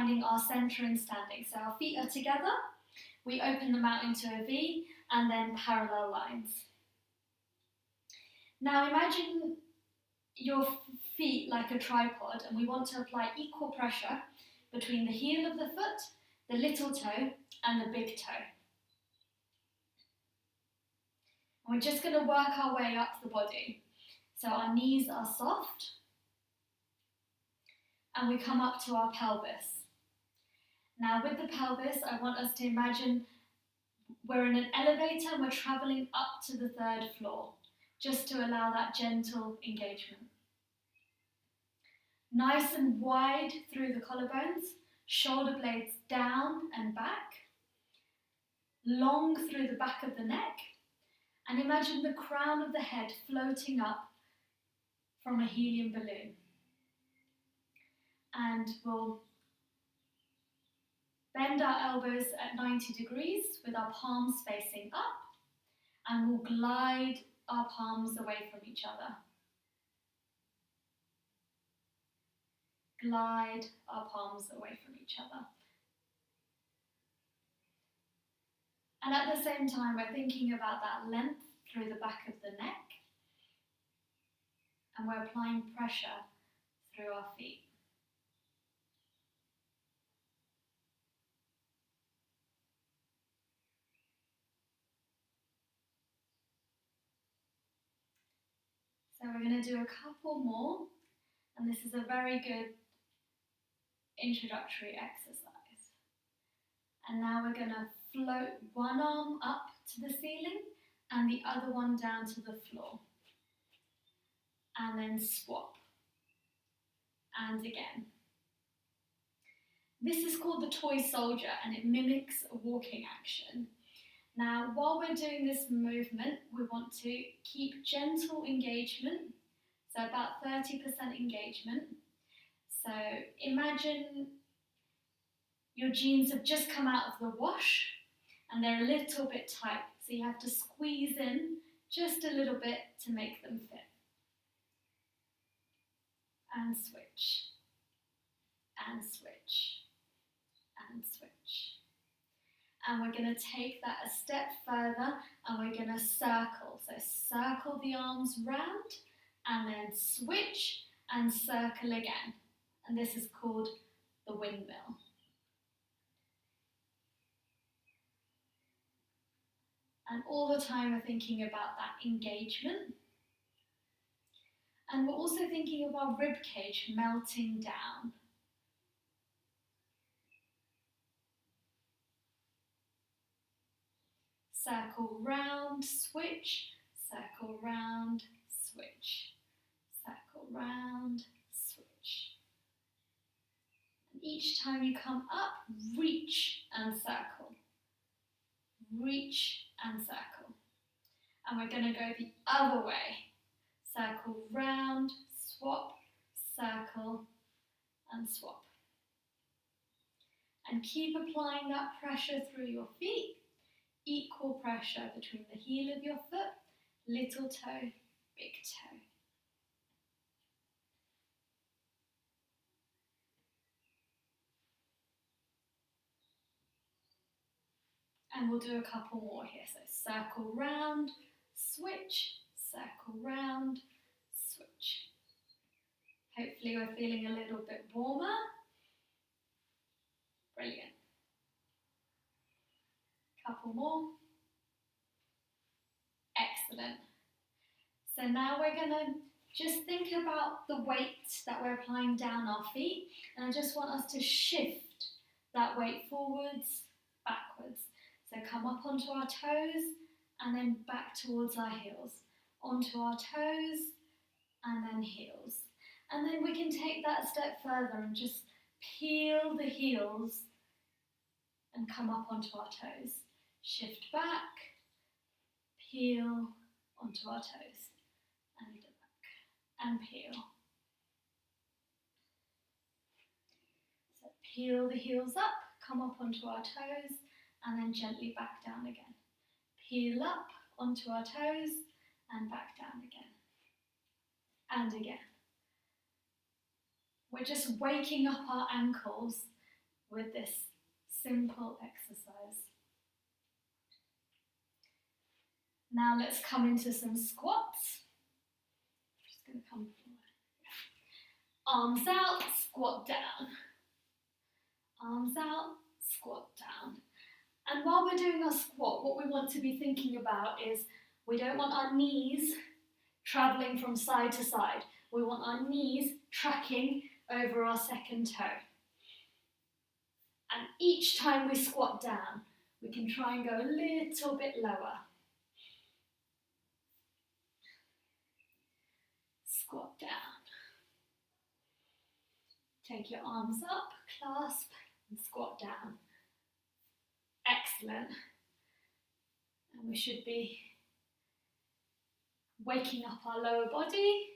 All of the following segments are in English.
finding our centre in standing. So our feet are together, we open them out into a V, and then parallel lines. Now imagine your feet like a tripod, and we want to apply equal pressure between the heel of the foot, the little toe, and the big toe. And we're just going to work our way up the body. So our knees are soft, and we come up to our pelvis. Now with the pelvis, I want us to imagine we're in an elevator and we're travelling up to the 3rd floor, just to allow that gentle engagement. Nice and wide through the collarbones, shoulder blades down and back, long through the back of the neck, and imagine the crown of the head floating up from a helium balloon. And we'll bend our elbows at 90 degrees with our palms facing up, and we'll glide our palms away from each other. Glide our palms away from each other. And at the same time, we're thinking about that length through the back of the neck, and we're applying pressure through our feet. So we're going to do a couple more, and this is a very good introductory exercise. And now we're going to float one arm up to the ceiling and the other one down to the floor. And then swap. And again. This is called the toy soldier, and it mimics a walking action. Now, while we're doing this movement, we want to keep gentle engagement, so about 30% engagement. So imagine your jeans have just come out of the wash and they're a little bit tight, so you have to squeeze in just a little bit to make them fit. And switch, and switch, and switch. And we're going to take that a step further and we're going to circle. So circle the arms round and then switch and circle again. And this is called the windmill. And all the time we're thinking about that engagement. And we're also thinking of our rib cage melting down. Circle round, switch, circle round, switch, circle round, switch. And each time you come up, reach and circle. Reach and circle. And we're going to go the other way. Circle round, swap, circle, and swap. And keep applying that pressure through your feet. Equal pressure between the heel of your foot, little toe, big toe. And we'll do a couple more here. So circle round, switch, circle round, switch. Hopefully we're feeling a little bit warmer. Brilliant. Couple more. Excellent. So now we're going to just think about the weight that we're applying down our feet, and I just want us to shift that weight forwards, backwards. So come up onto our toes and then back towards our heels. Onto our toes and then heels. And then we can take that a step further and just peel the heels and come up onto our toes. Shift back, peel onto our toes, and back, and peel. So peel the heels up, come up onto our toes, and then gently back down again. Peel up onto our toes, and back down again. And again. We're just waking up our ankles simple exercise. Now let's come into some squats. Just going to come forward. Arms out, squat down. Arms out, squat down. And while we're doing our squat, what we want to be thinking about is we don't want our knees travelling from side to side. We want our knees tracking over our second toe. And each time we squat down, we can try and go a little bit lower. Squat down. Take your arms up, clasp, and squat down. Excellent. And we should be waking up our lower body.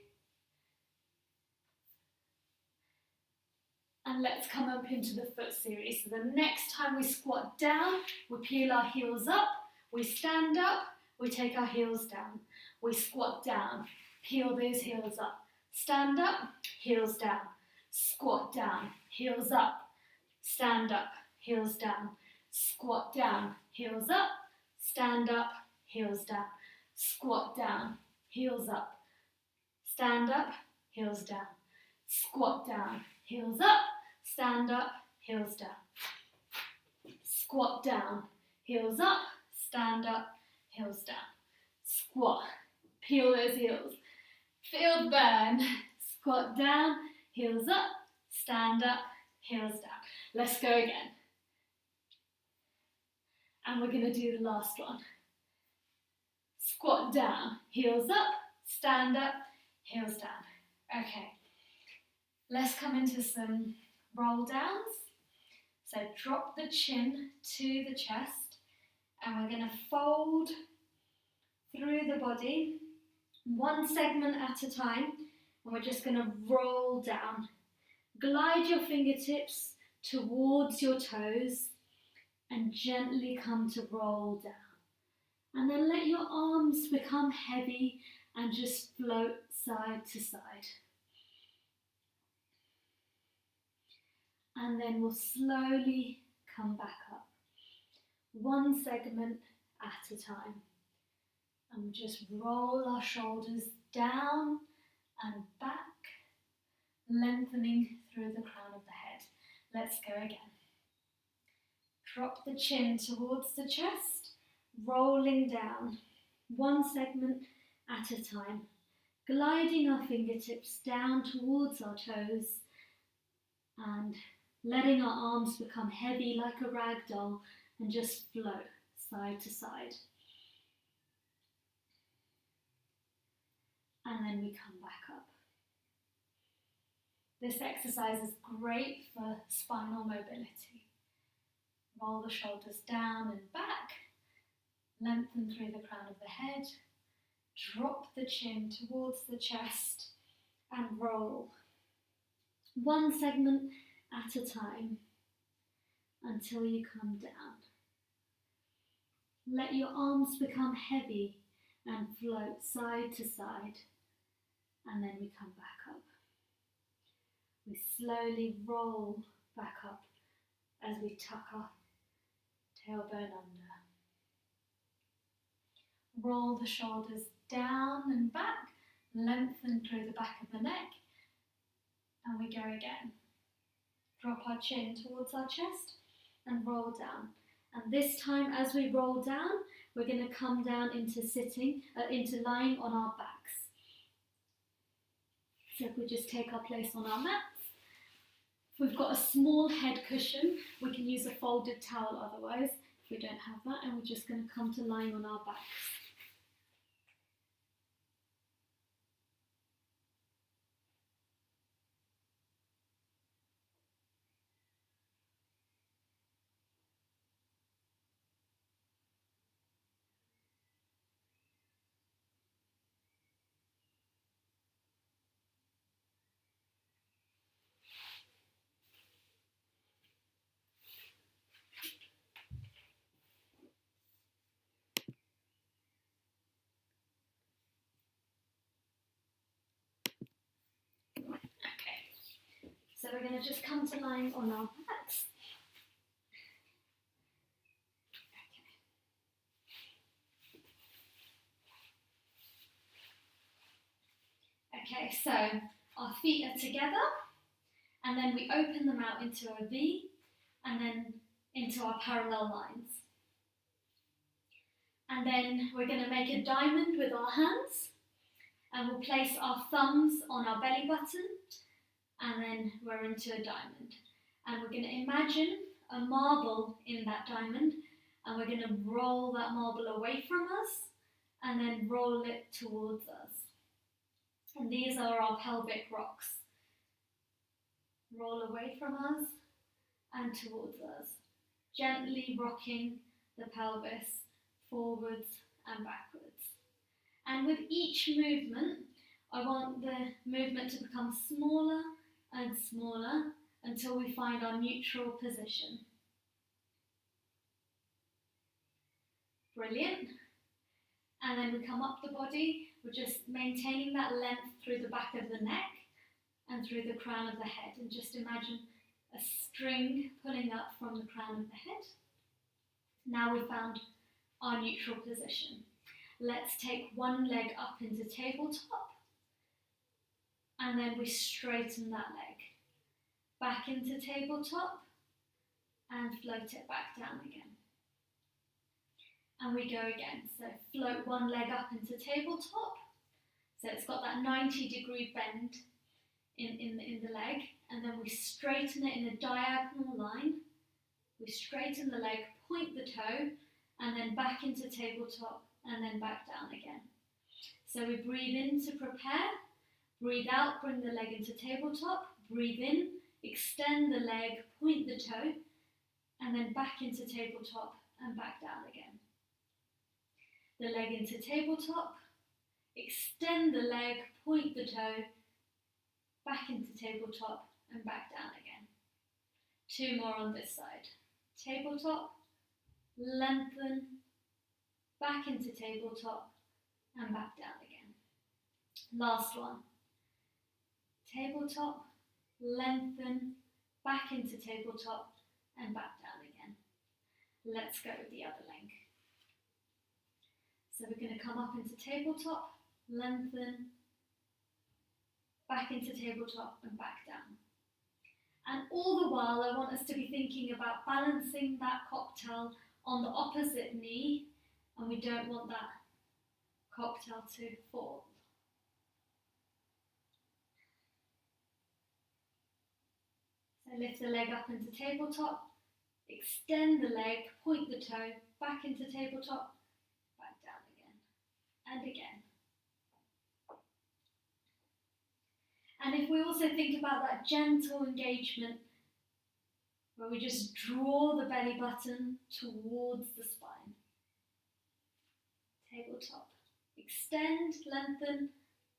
And let's come up into the foot series. So the next time we squat down, we peel our heels up, we stand up, we take our heels down. We squat down, peel those heels up. Stand up, heels down. Squat down, heels up. Stand up, heels down. Squat down, heels up. Stand up, heels down. Squat down, heels up. Stand up, heels down. Squat down, heels up. Stand up, heels down. Squat down, heels up. Stand up, heels down. Squat, peel those heels. Feel the burn. Squat down, heels up. Stand up, heels down. Let's go again. And we're going to do the last one. Squat down, heels up. Stand up, heels down. Okay. Let's come into some roll downs. So drop the chin to the chest and we're going to fold through the body, one segment at a time, and we're just going to roll down. Glide your fingertips towards your toes and gently come to roll down. And then let your arms become heavy and just float side to side. And then we'll slowly come back up, one segment at a time. And we'll just roll our shoulders down and back, lengthening through the crown of the head. Let's go again. Drop the chin towards the chest, rolling down, one segment at a time, gliding our fingertips down towards our toes and letting our arms become heavy like a rag doll and just float side to side. And then we come back up. This exercise is great for spinal mobility. Roll the shoulders down and back, lengthen through the crown of the head, drop the chin towards the chest and roll. One segment at a time until you come down. Let your arms become heavy and float side to side, and then we come back up. We slowly roll back up as we tuck our tailbone under. Roll the shoulders down and back, lengthen through the back of the neck, and we go again. Drop our chin towards our chest and roll down. And this time as we roll down, we're going to come down into into lying on our backs. So if we just take our place on our mats, if we've got a small head cushion, we can use a folded towel otherwise, if we don't have that, and we're just going to come to lying on our backs. So we're going to just come to lying on our backs. Okay, so our feet are together, and then we open them out into a V, and then into our parallel lines. And then we're going to make a diamond with our hands, and we'll place our thumbs on our belly button, and then we're into a diamond. And we're going to imagine a marble in that diamond, and we're going to roll that marble away from us, and then roll it towards us. And these are our pelvic rocks. Roll away from us and towards us, gently rocking the pelvis forwards and backwards. And with each movement, I want the movement to become smaller and smaller until we find our neutral position. Brilliant. And then we come up the body, we're just maintaining that length through the back of the neck and through the crown of the head. And just imagine a string pulling up from the crown of the head. Now we've found our neutral position. Let's take one leg up into tabletop, and then we straighten that leg. Back into tabletop, and float it back down again. And we go again. So float one leg up into tabletop. So it's got that 90-degree bend in the leg, and then we straighten it in a diagonal line. We straighten the leg, point the toe, and then back into tabletop, and then back down again. So we breathe in to prepare, breathe out, bring the leg into tabletop, breathe in, extend the leg, point the toe, and then back into tabletop and back down again. The leg into tabletop, extend the leg, point the toe, back into tabletop and back down again. Two more on this side. Tabletop, lengthen, back into tabletop and back down again. Last one. Tabletop, lengthen, back into tabletop and back down again. Let's go with the other leg. So we're going to come up into tabletop, lengthen, back into tabletop and back down. And all the while I want us to be thinking about balancing that cocktail on the opposite knee, and we don't want that cocktail to fall. So lift the leg up into tabletop, extend the leg, point the toe, back into tabletop, back down again, and again. And if we also think about that gentle engagement, where we just draw the belly button towards the spine. Tabletop, extend, lengthen,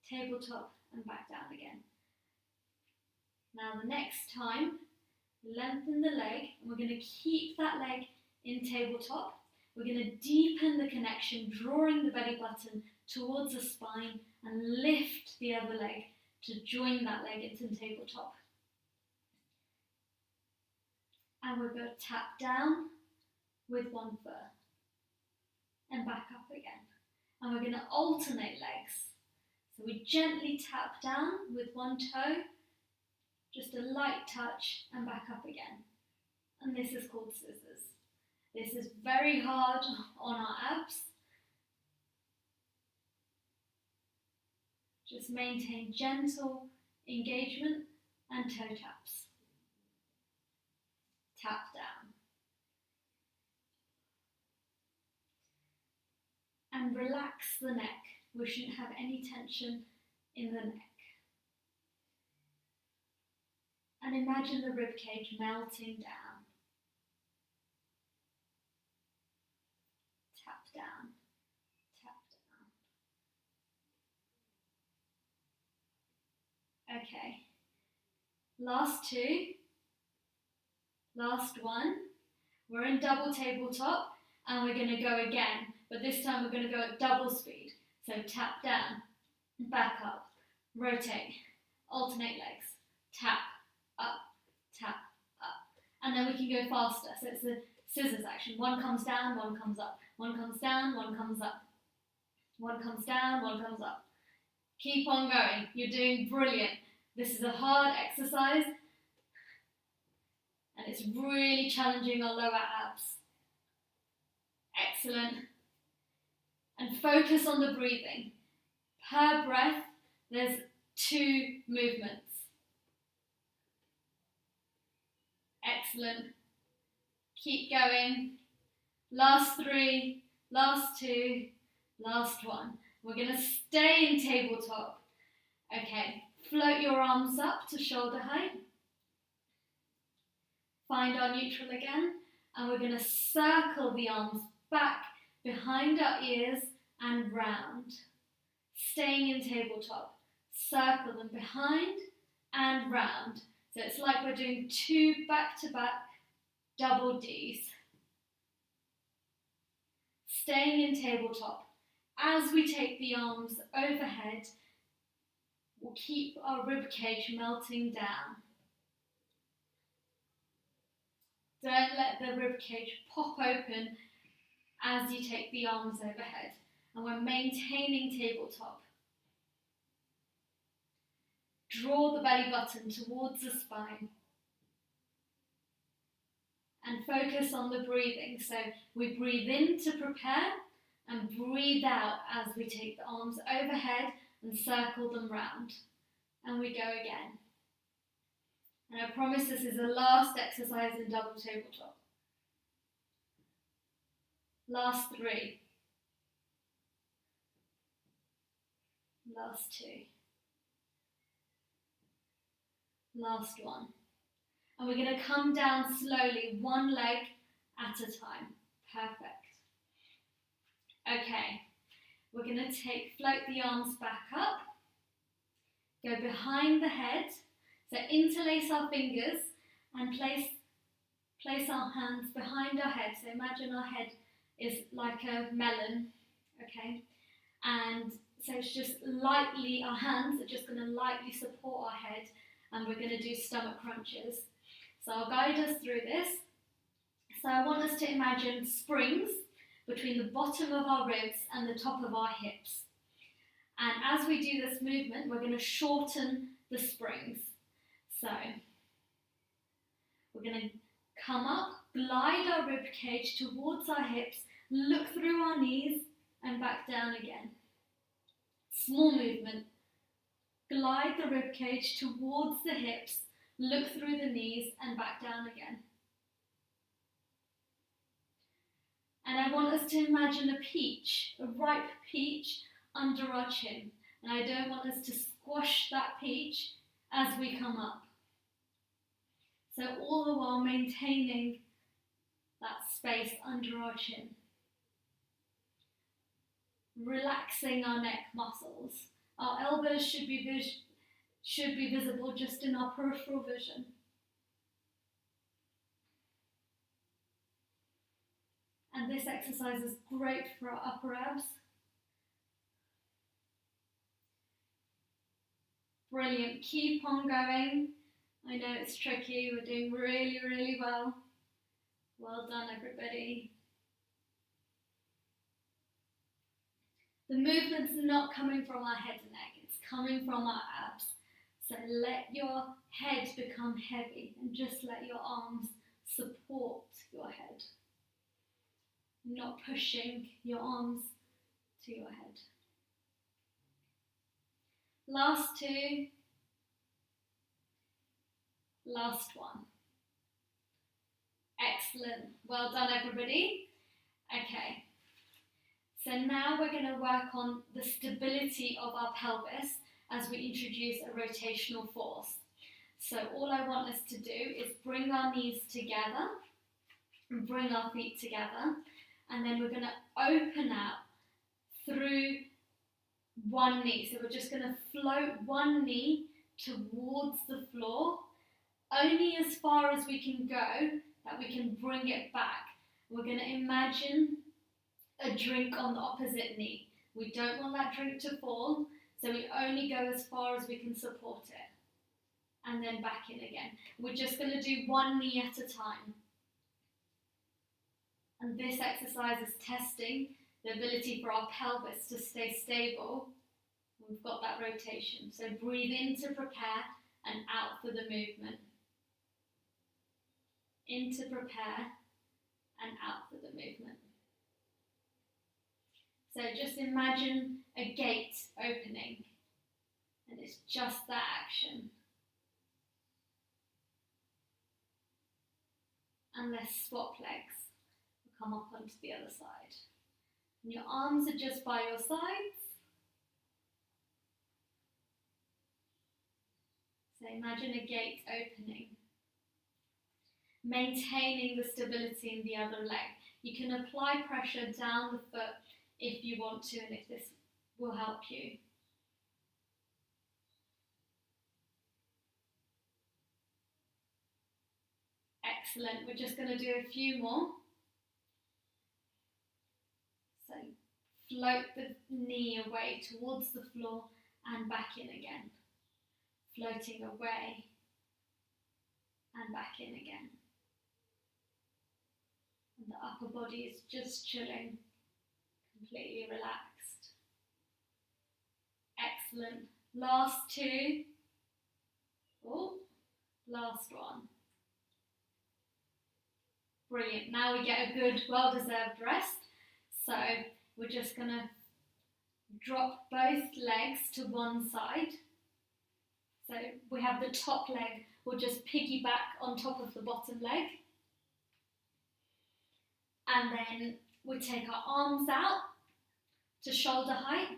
tabletop, and back down again. Now the next time, lengthen the leg, and we're going to keep that leg in tabletop. We're going to deepen the connection, drawing the belly button towards the spine, and lift the other leg to join that leg into tabletop. And we're going to tap down with one foot and back up again. And we're going to alternate legs. So we gently tap down with one toe, just a light touch, and back up again. And this is called scissors. This is very hard on our abs. Just maintain gentle engagement and toe taps. Tap down. And relax the neck. We shouldn't have any tension in the neck. And imagine the rib cage melting down. Tap down. Tap down. Okay. Last two. Last one. We're in double tabletop and we're going to go again, but this time we're going to go at double speed. So tap down, back up, rotate, alternate legs, tap, up, and then we can go faster. So it's a scissors action. One comes down, one comes up. One comes down, one comes up. One comes down, one comes up. Keep on going. You're doing brilliant. This is a hard exercise and it's really challenging our lower abs. Excellent. And focus on the breathing. Per breath, there's 2 movements. Excellent. Keep going. Last 3, last 2, last 1. We're going to stay in tabletop. Okay, float your arms up to shoulder height. Find our neutral again. And we're going to circle the arms back behind our ears and round. Staying in tabletop. Circle them behind and round. So it's like we're doing 2 back-to-back double Ds. Staying in tabletop. As we take the arms overhead, we'll keep our rib cage melting down. Don't let the rib cage pop open as you take the arms overhead. And we're maintaining tabletop. Draw the belly button towards the spine. And focus on the breathing. So we breathe in to prepare and breathe out as we take the arms overhead and circle them round. And we go again. And I promise this is the last exercise in double tabletop. Last 3. Last 2. Last 1. And we're going to come down slowly, 1 leg at a time. Perfect. Okay, we're going to float the arms back up, go behind the head, so interlace our fingers and place our hands behind our head. So imagine our head is like a melon, okay? And so it's just lightly, our hands are just going to lightly support our head, and we're going to do stomach crunches. So I'll guide us through this. So I want us to imagine springs between the bottom of our ribs and the top of our hips. And as we do this movement, we're going to shorten the springs. So we're going to come up, glide our rib cage towards our hips, look through our knees and back down again. Small movement. Glide the rib cage towards the hips, look through the knees and back down again. And I want us to imagine a peach, a ripe peach under our chin. And I don't want us to squash that peach as we come up. So all the while maintaining that space under our chin. Relaxing our neck muscles. Our elbows should be visible just in our peripheral vision. And this exercise is great for our upper abs. Brilliant. Keep on going. I know it's tricky. We're doing really, really well. Well done, everybody. The movement's not coming from our head and neck. It's coming from our abs. So let your head become heavy and just let your arms support your head. Not pushing your arms to your head. Last 2. Last 1. Excellent. Well done, everybody. Okay. So now we're going to work on the stability of our pelvis as we introduce a rotational force. So all I want us to do is bring our knees together and bring our feet together. And then we're going to open out through one knee. So we're just going to float one knee towards the floor, only as far as we can go, that we can bring it back. We're going to imagine a drink on the opposite knee. We don't want that drink to fall, so we only go as far as we can support it. And then back in again. We're just going to do one knee at a time. And this exercise is testing the ability for our pelvis to stay stable when We've got that rotation. So breathe in to prepare and out for the movement. In to prepare and out for the movement. So just imagine a gate opening, and it's just that action. And let's swap legs. We'll come up onto the other side. And your arms are just by your sides. So imagine a gate opening. Maintaining the stability in the other leg. You can apply pressure down the foot if you want to, and if this will help you. Excellent. We're just going to do a few more. So float the knee away towards the floor and back in again. Floating away and back in again. And the upper body is just chilling, completely relaxed. Excellent. Last two. Oh, last one. Brilliant. Now we get a good, well-deserved rest. So we're just going to drop both legs to one side. So we have the top leg, we'll just piggyback on top of the bottom leg. And then we take our arms out to shoulder height.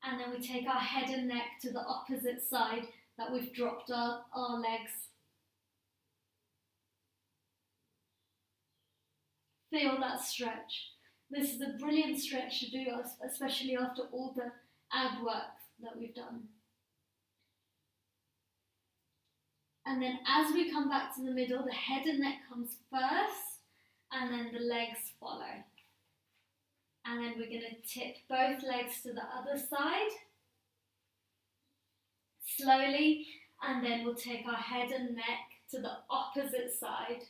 And then we take our head and neck to the opposite side that we've dropped our legs. Feel that stretch. This is a brilliant stretch to do, especially after all the ab work that we've done. And then as we come back to the middle, the head and neck comes first, and then the legs follow. And then we're going to tip both legs to the other side, slowly, and then we'll take our head and neck to the opposite side.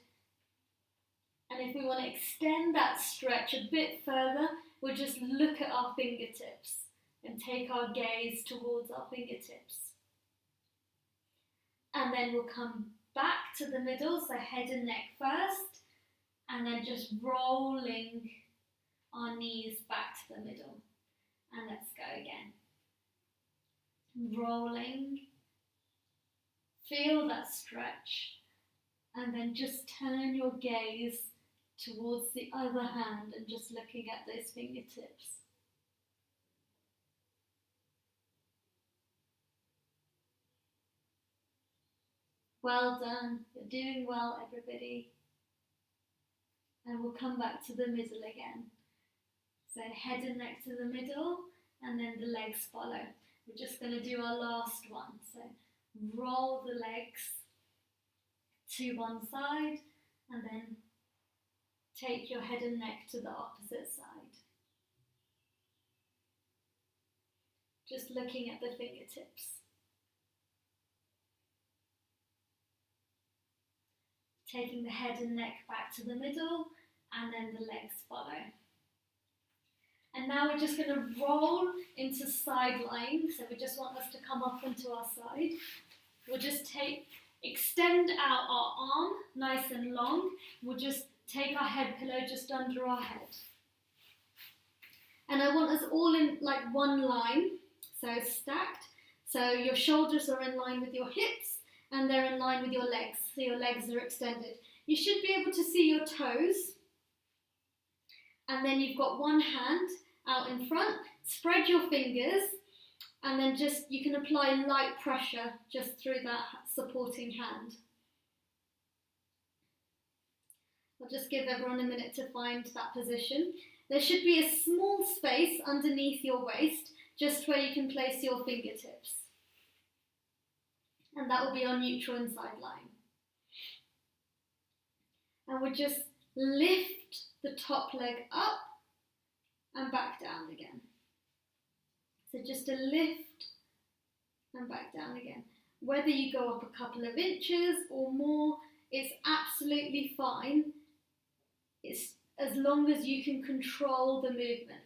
And if we want to extend that stretch a bit further, we'll just look at our fingertips and take our gaze towards our fingertips. And then we'll come back to the middle, so head and neck first, and then just rolling our knees back to the middle. And let's go again. Rolling. Feel that stretch. And then just turn your gaze towards the other hand and just looking at those fingertips. Well done. You're doing well, everybody. And we'll come back to the middle again. So head and neck to the middle, and then the legs follow. We're just going to do our last one. So roll the legs to one side, and then take your head and neck to the opposite side. Just looking at the fingertips. Taking the head and neck back to the middle, and then the legs follow. And now we're just going to roll into side lying. So we just want us to come up onto our side. We'll just extend out our arm nice and long. We'll just take our head pillow just under our head. And I want us all in like one line, so stacked. So your shoulders are in line with your hips, and they're in line with your legs, so your legs are extended. You should be able to see your toes, and then you've got one hand out in front. Spread your fingers, and then you can apply light pressure just through that supporting hand. I'll just give everyone a minute to find that position. There should be a small space underneath your waist, just where you can place your fingertips. And that will be our neutral and side line. And we'll just lift the top leg up and back down again. So just a lift and back down again. Whether you go up a couple of inches or more, it's absolutely fine. It's as long as you can control the movement.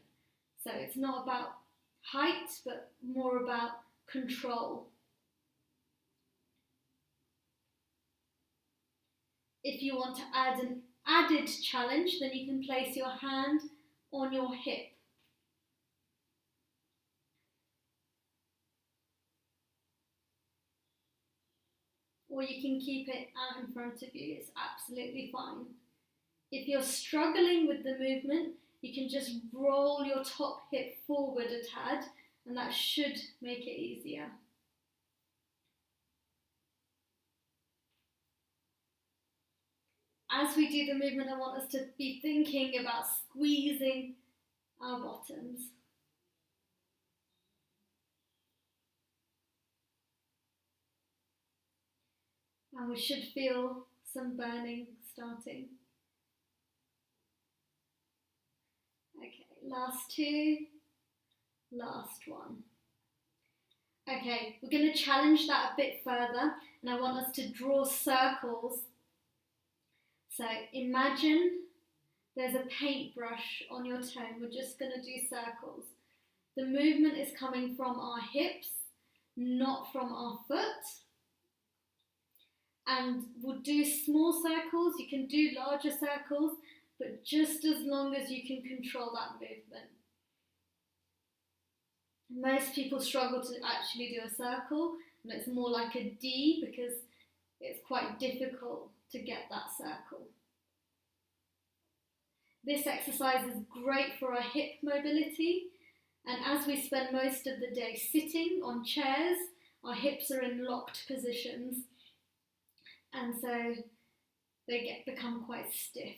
So it's not about height, but more about control. If you want to add an added challenge, then you can place your hand on your hip. Or you can keep it out in front of you, it's absolutely fine. If you're struggling with the movement, you can just roll your top hip forward a tad, and that should make it easier. As we do the movement, I want us to be thinking about squeezing our bottoms. And we should feel some burning starting. Okay, last two, last one. Okay, we're going to challenge that a bit further, and I want us to draw circles. So imagine there's a paintbrush on your toe. We're just going to do circles. The movement is coming from our hips, not from our foot. And we'll do small circles, you can do larger circles, but just as long as you can control that movement. Most people struggle to actually do a circle, and it's more like a D because it's quite difficult to get that circle. This exercise is great for our hip mobility, and as we spend most of the day sitting on chairs, our hips are in locked positions, and so they become quite stiff.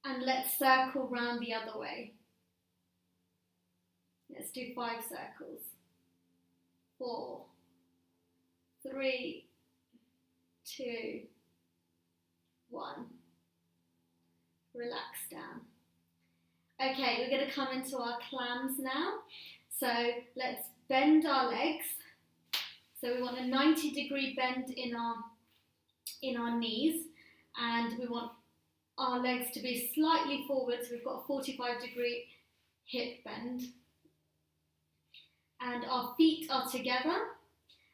And let's circle round the other way. Let's do 5 circles. 4, 3, 2, 1. Relax down. Okay, we're going to come into our clams now. So let's bend our legs. So we want a 90-degree bend in our knees, and we want our legs to be slightly forward, so we've got a 45-degree hip bend. And our feet are together,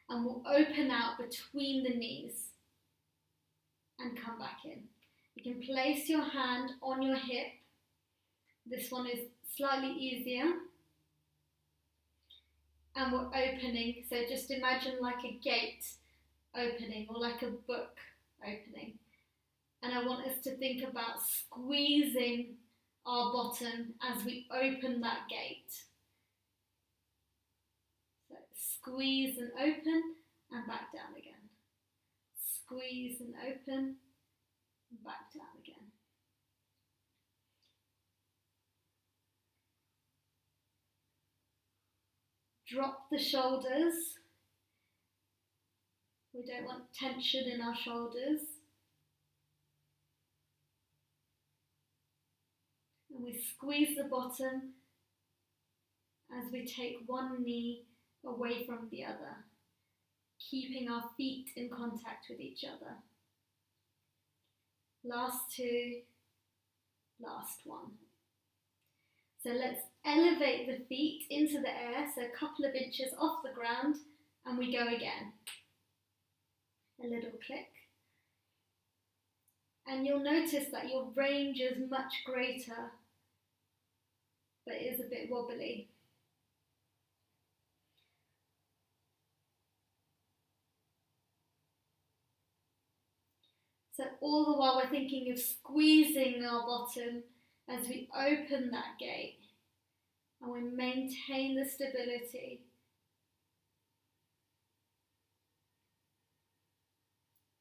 and we'll open out between the knees and come back in. You can place your hand on your hip. This one is slightly easier. And we're opening, so just imagine like a gate opening or like a book opening. And I want us to think about squeezing our bottom as we open that gate. So squeeze and open and back down again. Squeeze and open and back down again. Drop the shoulders. We don't want tension in our shoulders. And we squeeze the bottom as we take one knee away from the other, keeping our feet in contact with each other. Last two, last one. So let's elevate the feet into the air, so a couple of inches off the ground, and we go again. A little click. And you'll notice that your range is much greater, but it is a bit wobbly. So all the while we're thinking of squeezing our bottom as we open that gate and we maintain the stability.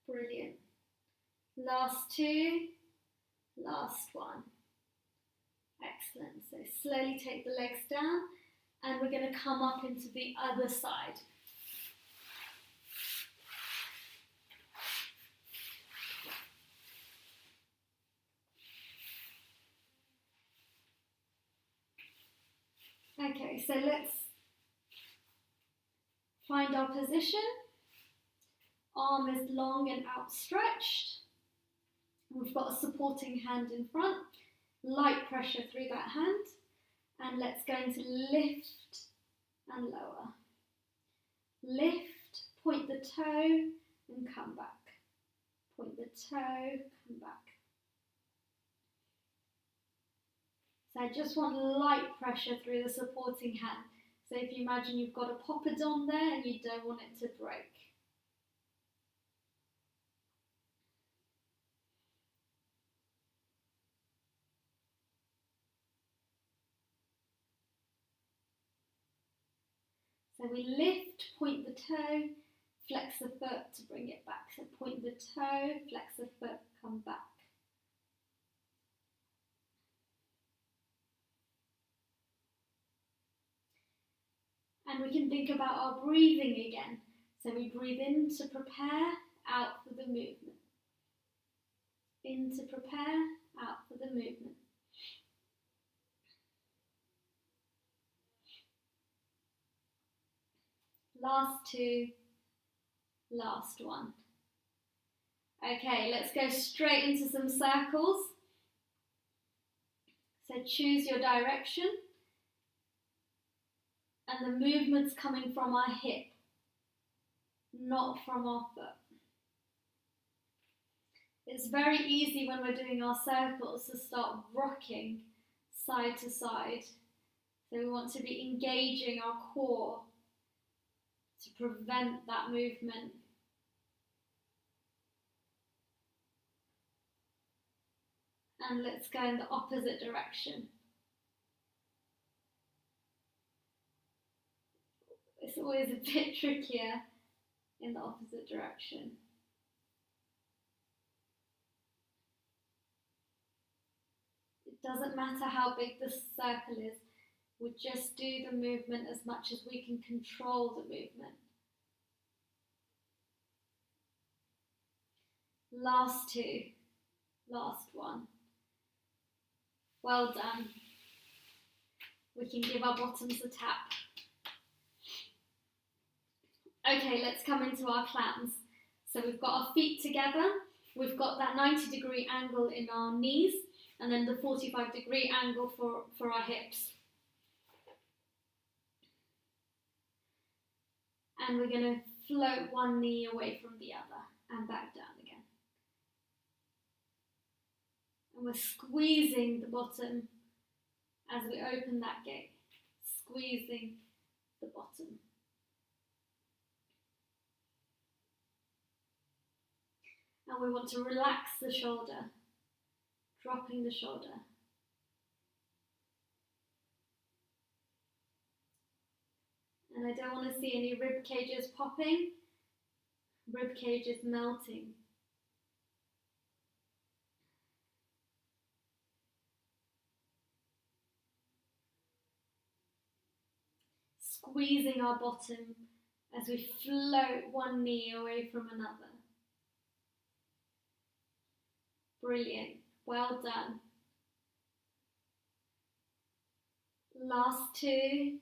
Brilliant. Last two, last one. Excellent. So slowly take the legs down and we're going to come up into the other side. Okay, so let's find our position. Arm is long and outstretched. We've got a supporting hand in front. Light pressure through that hand. And let's go into lift and lower. Lift, point the toe and come back. Point the toe, come back. So I just want light pressure through the supporting hand. So if you imagine you've got a poppadom there and you don't want it to break. So we lift, point the toe, flex the foot to bring it back. So point the toe, flex the foot, come back. And we can think about our breathing again. So we breathe in to prepare, out for the movement. In to prepare, out for the movement. Last two, last one. Okay, let's go straight into some circles. So choose your direction. And the movement's coming from our hip, not from our foot. It's very easy when we're doing our circles to start rocking side to side. So we want to be engaging our core to prevent that movement. And let's go in the opposite direction. It's always a bit trickier in the opposite direction. It doesn't matter how big the circle is, we just do the movement as much as we can control the movement. Last two, last one. Well done. We can give our bottoms a tap. Okay, let's come into our clams. So we've got our feet together, we've got that 90-degree angle in our knees, and then the 45-degree angle for our hips. And we're going to float one knee away from the other and back down again. And we're squeezing the bottom as we open that gate, squeezing the bottom. And we want to relax the shoulder, dropping the shoulder. And I don't want to see any rib cages popping, rib cages melting. Squeezing our bottom as we float one knee away from another. Brilliant, well done. Last two,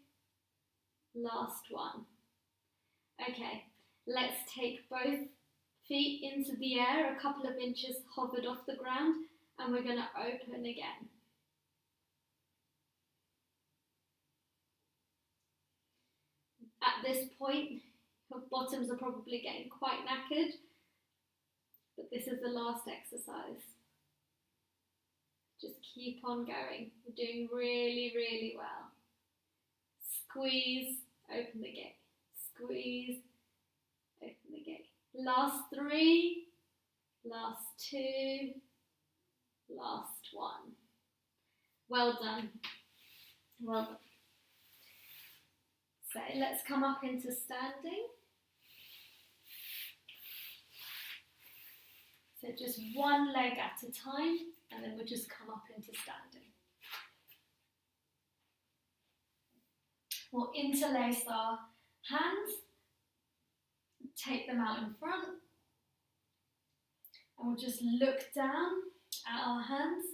last one. Okay, let's take both feet into the air, a couple of inches hovered off the ground, and we're going to open again. At this point, your bottoms are probably getting quite knackered, but this is the last exercise. Just keep on going. You're doing really, really well. Squeeze, open the gate. Squeeze, open the gate. Last three, last two, last one. Well done. Well done. So let's come up into standing. So just one leg at a time, and then we'll just come up into standing. We'll interlace our hands, take them out in front, and we'll just look down at our hands,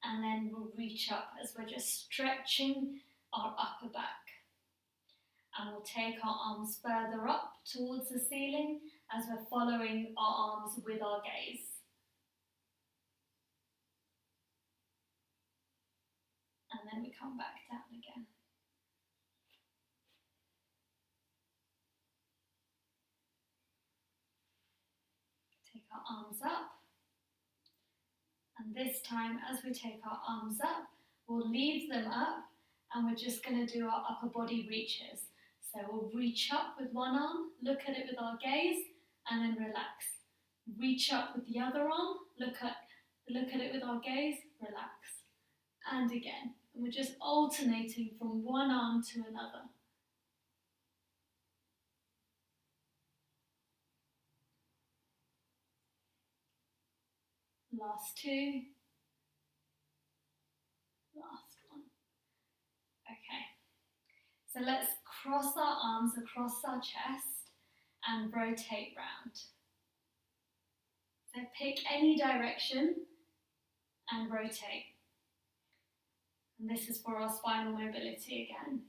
and then we'll reach up as we're just stretching our upper back. And we'll take our arms further up towards the ceiling as we're following our arms with our gaze. And then then we come back down again. Take our arms up. And this time, as we take our arms up, we'll leave them up and we're just going to do our upper body reaches. So we'll reach up with one arm, look at it with our gaze, and then relax. Reach up with the other arm, look at it with our gaze, relax. And again. And we're just alternating from one arm to another. Last two. Last one. Okay. So let's cross our arms across our chest and rotate round. So pick any direction and rotate. And this is for our spinal mobility again.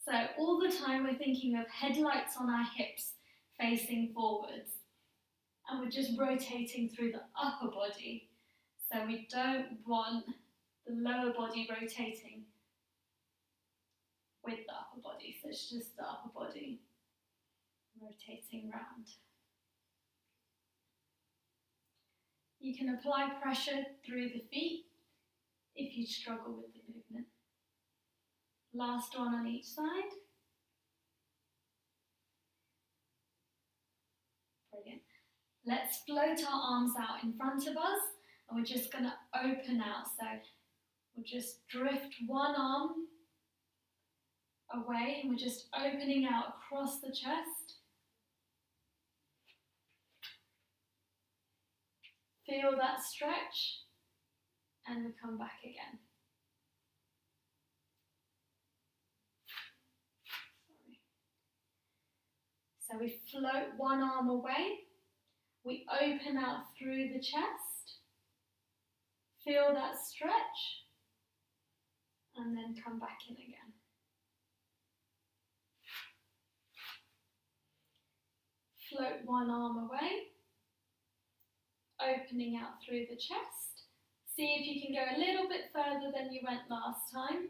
So all the time we're thinking of headlights on our hips facing forwards. And we're just rotating through the upper body. So we don't want the lower body rotating with the upper body. So it's just the upper body rotating round. You can apply pressure through the feet if you struggle with the movement. Last one on each side. Brilliant. Let's float our arms out in front of us and we're just going to open out. So we'll just drift one arm away and we're just opening out across the chest. Feel that stretch and we come back again. So we float one arm away, we open out through the chest, feel that stretch, and then come back in again. Float one arm away, opening out through the chest. See if you can go a little bit further than you went last time,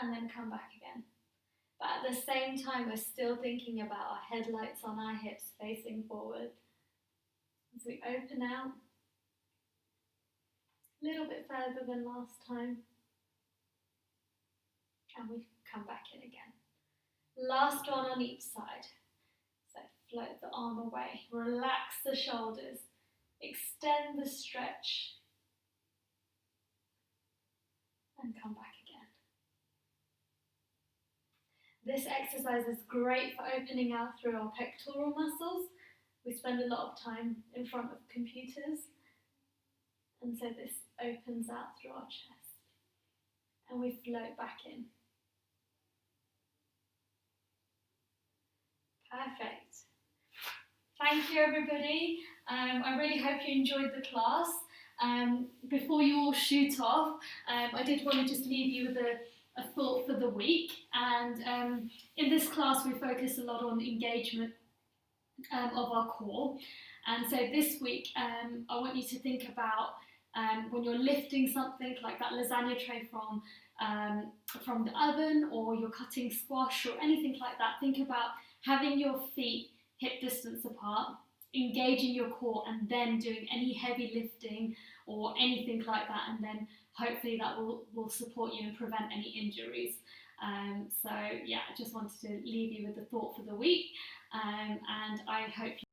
and then come back again. But at the same time, we're still thinking about our headlights on our hips facing forward. As we open out, a little bit further than last time, and we come back in again. Last one on each side. So float the arm away, relax the shoulders, extend the stretch, and come back again. This exercise is great for opening out through our pectoral muscles. We spend a lot of time in front of computers, and so this opens out through our chest, and we float back in. Perfect. Thank you, everybody. I really hope you enjoyed the class. Before you all shoot off, I did want to just leave you with a thought for the week. And in this class, we focus a lot on engagement of our core. And so this week, I want you to think about when you're lifting something like that lasagna tray from the oven, or you're cutting squash or anything like that, think about having your feet hip distance apart, engaging your core, and then doing any heavy lifting or anything like that, and then hopefully that will support you and prevent any injuries. So yeah, I just wanted to leave you with the thought for the week, and I hope you